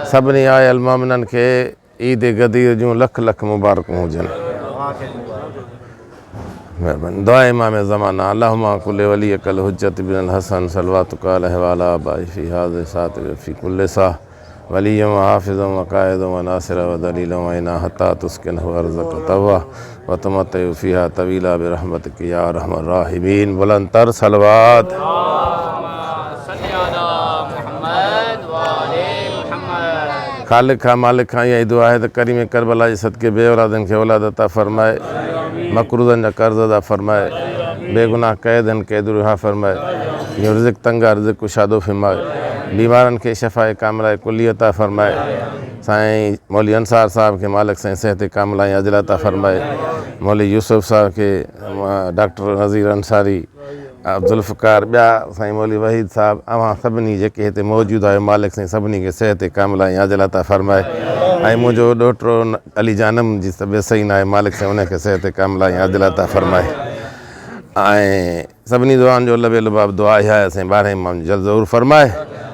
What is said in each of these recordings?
सभिनी आयल मोमिनन खे ईद गदीर जूं लख लख मुबारकूं हुजनि। महिरबानी। दुआ इमाम ज़माना अल्लाहुम्मा कुल्ले वली कल हुज्जत बिन हसन सलवातुका अलैहि व अला आबाई फी हाज़िहि सात व फी कुल्लि सा वलिय्यम व हाफ़िज़म व क़ाइदम व नासिरा व दलीलम व इना हत्ता तुस्किनहु अर्ज़क तवा व तमत्तउ फ़ीहा तवीला बिरहमतिक या अरहमर राहिमीन। बुलंद तर सलवात। खालिक खां मालिक खां इहा दुआ आहे त करीम करबला जे सदके बे औलादनि खे औलाद अता फ़रमाए, मक़रूज़नि जा कर्ज़ अदा फ़रमाए, बेगुनाह क़ैदनि खे रिहा फ़रमाए, जो रिज़्क़ तंग आहे रिज़्क़ कुशादो फ़रमाए, बीमारनि खे शफ़ाए कामिला कुली अता फ़रमाए। साईं मौली अंसार साहब खे मालिक साईं सिहत कामिला ऐं अजल अता फ़रमाए। मौली यूसुफ साहब खे, डॉक्टर नज़ीर अंसारी, जुल्फ़कार, ॿिया साईं मौली वहीद साहब, अवां सभिनी जेके हिते मौजूदु आहियो मालिक साईं सभिनी खे सिहत कामिला ऐं अजल अता फ़रमाए। ऐं मुंहिंजो ॾोहिटो अली जानम जी तबियत सही न आहे, मालिक साईं उनखे सिहत कामिला ऐं अजल अता फ़रमाए। ऐं सभिनी दुआनि जो लबे लुबाब दुआ इहा आहे साईं 12 इमाम जल्द ज़रूरु फ़रमाए,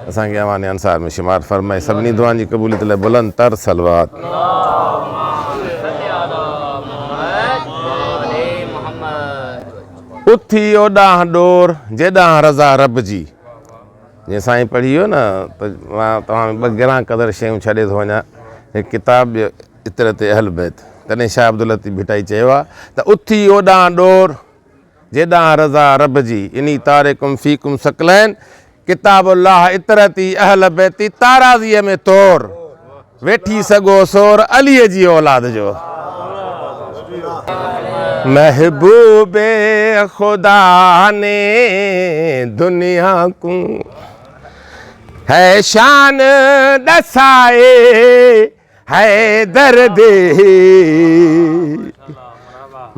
असांखे अवान अंसार में शुमार फ़रमाए। सभिनी दुआनि जी क़बूलियत लाइ बुलंद तर सलवात। उथी ओॾांहुं ॾोर जेॾांहुं रज़ा रब जी। जीअं साईं पढ़ी वियो न त मां तव्हां ॿ गिरां क़दुरु शयूं छॾे थो वञा। हिकु किताब इतरत अहल बैत, तॾहिं शाह अब्दुल लतीफ़ भिटाई चयो आहे त उथी ओॾांहुं ॾोर जेॾांहुं रज़ा रब जी, इनी तारिकुम फ़ीकुम सकलैन किताबुल्लाह इतरती अहल बैती ताराज़ीअ में तौर वेठी सघो सोर अलीअ जी औलाद जो। महबूबे खुदा ने दुनिया को है शान दसाए है दर्द,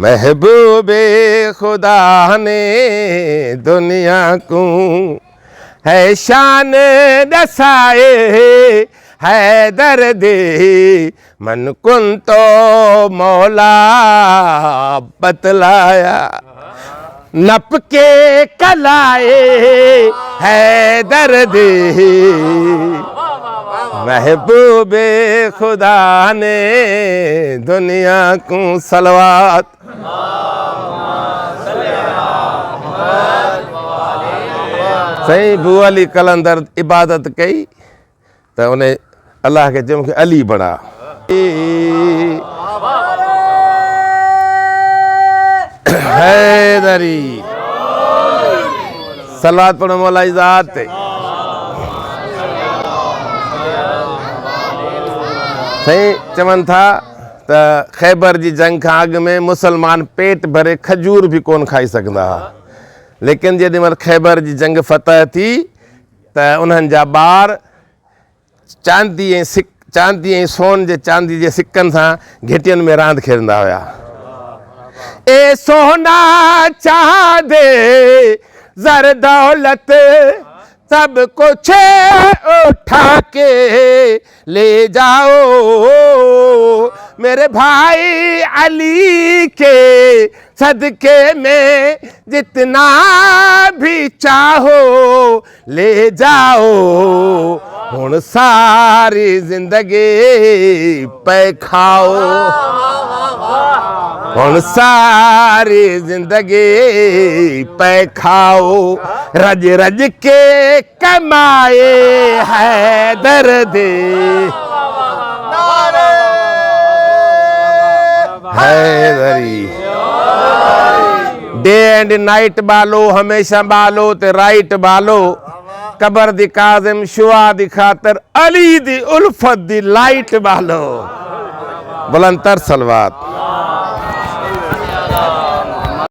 महबूबे खुदा ने दुनिया को है शान दसाए है दर्द, मन कुन तो मौला बतलाया नप के कलाए है दर्द, महबूबे खुदा ने दुनिया को सलवात। सही बू अली कलंदर इबादत कई त उन अल्लाह के चयो मूंखे अली बणा। हैदरी सलात पढ़ो मौला जी ज़ात ते। साईं चवनि था त ख़ैबर जी जंग खां अॻु में मुसलमान पेट भरे खजूर बि कोन खाई सघंदा हुआ, लेकिन जेॾी महिल ख़ैबर जी जंग फ़तह थी त उन्हनि जा ॿार चांदी ऐं सोन जे चांदी जे सिक्कनि सां घिटियुनि में रांदि खेॾंदा हुया। ए सोना चांदे ज़र दौलत सब कुछ उठा के ले जाओ, मेरे भाई अली के सदके में जितना भी चाहो ले जाओ, हुण सारी जिंदगी पे खाओ, हुण सारी जिंदगी पे खाओ, रज रज के कमाए है दर्द, हैदरी। डे एंड नाइट बालो हमेशा बालो ते राइट बालो, कबर दी काज़िम शुआ दी खातर अली दी उल्फत दी लाइट बालो। बुलंद तर सलवात।